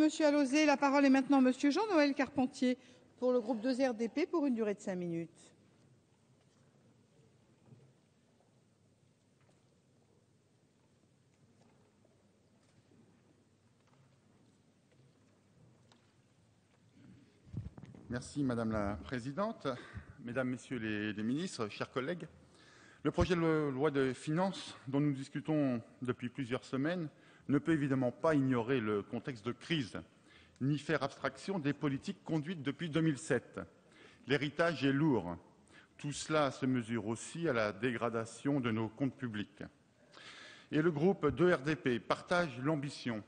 Monsieur Alauzet. La parole est maintenant Monsieur Jean-Noël Carpentier pour le groupe 2RDP pour une durée de 5 minutes. Merci Madame la Présidente, Mesdames, Messieurs les ministres, chers collègues. Le projet de loi de finances dont nous discutons depuis plusieurs semaines ne peut évidemment pas ignorer le contexte de crise, ni faire abstraction des politiques conduites depuis 2007. L'héritage est lourd. Tout cela se mesure aussi à la dégradation de nos comptes publics. Et le groupe 2RDP partage l'ambition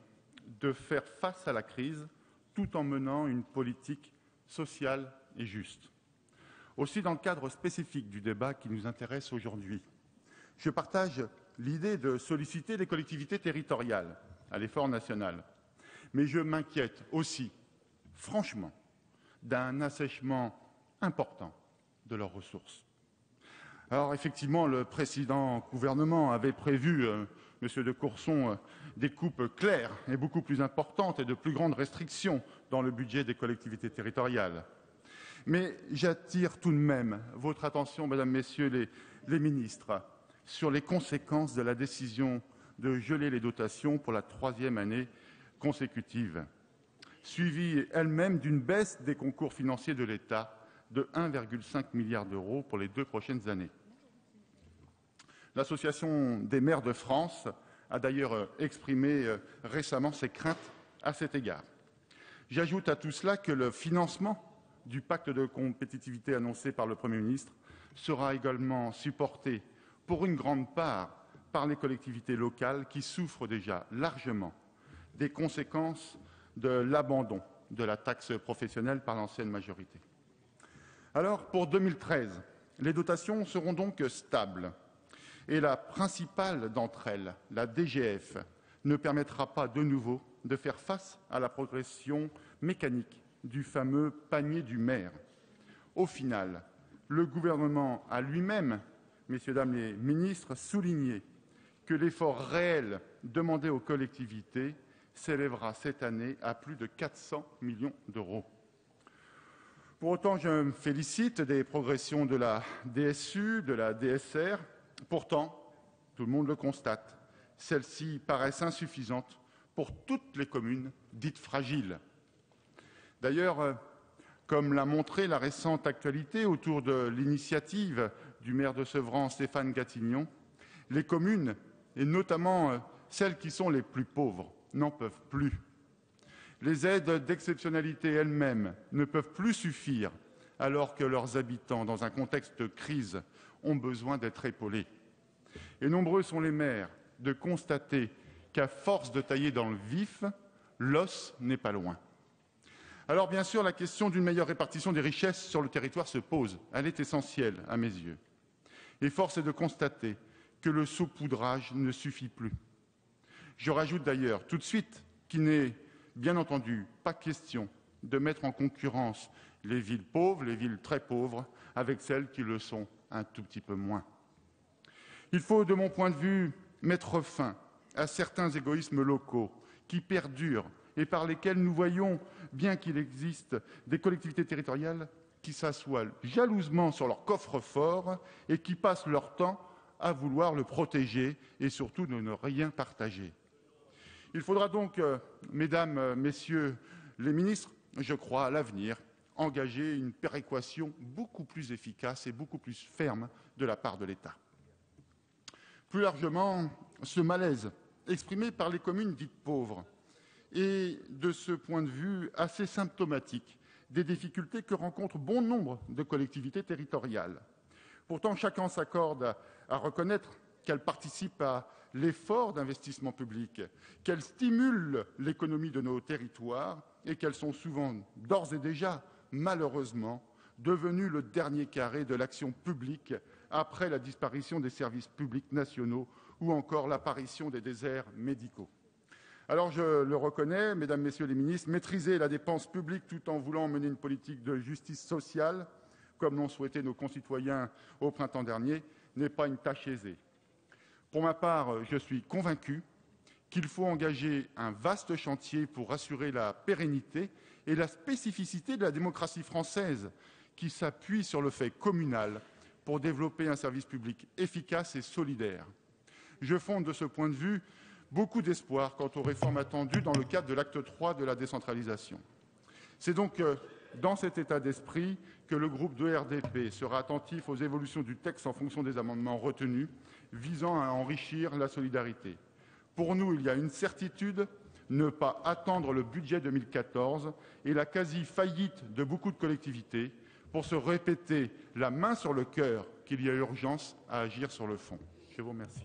de faire face à la crise tout en menant une politique sociale et juste. Aussi, dans le cadre spécifique du débat qui nous intéresse aujourd'hui, je partage l'idée de solliciter les collectivités territoriales à l'effort national. Mais je m'inquiète aussi, franchement, d'un assèchement important de leurs ressources. Alors effectivement, le précédent gouvernement avait prévu, Monsieur de Courson, des coupes claires et beaucoup plus importantes et de plus grandes restrictions dans le budget des collectivités territoriales. Mais j'attire tout de même votre attention, Mesdames, Messieurs les ministres, sur les conséquences de la décision de geler les dotations pour la 3e année consécutive, suivie elle-même d'une baisse des concours financiers de l'État de 1,5 milliard d'euros pour les 2 prochaines années. L'Association des maires de France a d'ailleurs exprimé récemment ses craintes à cet égard. J'ajoute à tout cela que le financement du pacte de compétitivité annoncé par le Premier ministre sera également supporté pour une grande part par les collectivités locales qui souffrent déjà largement des conséquences de l'abandon de la taxe professionnelle par l'ancienne majorité. Alors, pour 2013, les dotations seront donc stables et la principale d'entre elles, la DGF, ne permettra pas de nouveau de faire face à la progression mécanique du fameux panier du maire. Au final, le gouvernement a lui-même, messieurs, dames les ministres, souligné que l'effort réel demandé aux collectivités s'élèvera cette année à plus de 400 millions d'euros. Pour autant, je me félicite des progressions de la DSU, de la DSR. Pourtant, tout le monde le constate, celles-ci paraissent insuffisantes pour toutes les communes dites fragiles. D'ailleurs, comme l'a montré la récente actualité autour de l'initiative du maire de Sevran, Stéphane Gatignon, les communes, et notamment celles qui sont les plus pauvres, n'en peuvent plus. Les aides d'exceptionnalité elles-mêmes ne peuvent plus suffire alors que leurs habitants, dans un contexte de crise, ont besoin d'être épaulés. Et nombreux sont les maires de constater qu'à force de tailler dans le vif, l'os n'est pas loin. Alors bien sûr, la question d'une meilleure répartition des richesses sur le territoire se pose. Elle est essentielle à mes yeux. Et force est de constater que le saupoudrage ne suffit plus. Je rajoute d'ailleurs tout de suite qu'il n'est bien entendu pas question de mettre en concurrence les villes pauvres, les villes très pauvres, avec celles qui le sont un tout petit peu moins. Il faut, de mon point de vue, mettre fin à certains égoïsmes locaux qui perdurent et par lesquels nous voyons bien qu'il existe des collectivités territoriales qui s'assoient jalousement sur leur coffre-fort et qui passent leur temps à vouloir le protéger et surtout de ne rien partager. Il faudra donc, Mesdames, Messieurs les ministres, je crois, à l'avenir, engager une péréquation beaucoup plus efficace et beaucoup plus ferme de la part de l'État. Plus largement, ce malaise exprimé par les communes dites pauvres est, de ce point de vue, assez symptomatique des difficultés que rencontrent bon nombre de collectivités territoriales. Pourtant, chacun s'accorde à reconnaître qu'elles participent à l'effort d'investissement public, qu'elles stimulent l'économie de nos territoires et qu'elles sont souvent, d'ores et déjà, malheureusement, devenues le dernier carré de l'action publique après la disparition des services publics nationaux ou encore l'apparition des déserts médicaux. Alors, je le reconnais, Mesdames, Messieurs les ministres, maîtriser la dépense publique tout en voulant mener une politique de justice sociale, comme l'ont souhaité nos concitoyens au printemps dernier, n'est pas une tâche aisée. Pour ma part, je suis convaincu qu'il faut engager un vaste chantier pour assurer la pérennité et la spécificité de la démocratie française, qui s'appuie sur le fait communal pour développer un service public efficace et solidaire. Je fonde de ce point de vue beaucoup d'espoir quant aux réformes attendues dans le cadre de l'acte 3 de la décentralisation. C'est donc dans cet état d'esprit que le groupe de RDP sera attentif aux évolutions du texte en fonction des amendements retenus visant à enrichir la solidarité. Pour nous, il y a une certitude, ne pas attendre le budget 2014 et la quasi-faillite de beaucoup de collectivités pour se répéter la main sur le cœur qu'il y a urgence à agir sur le fond. Je vous remercie.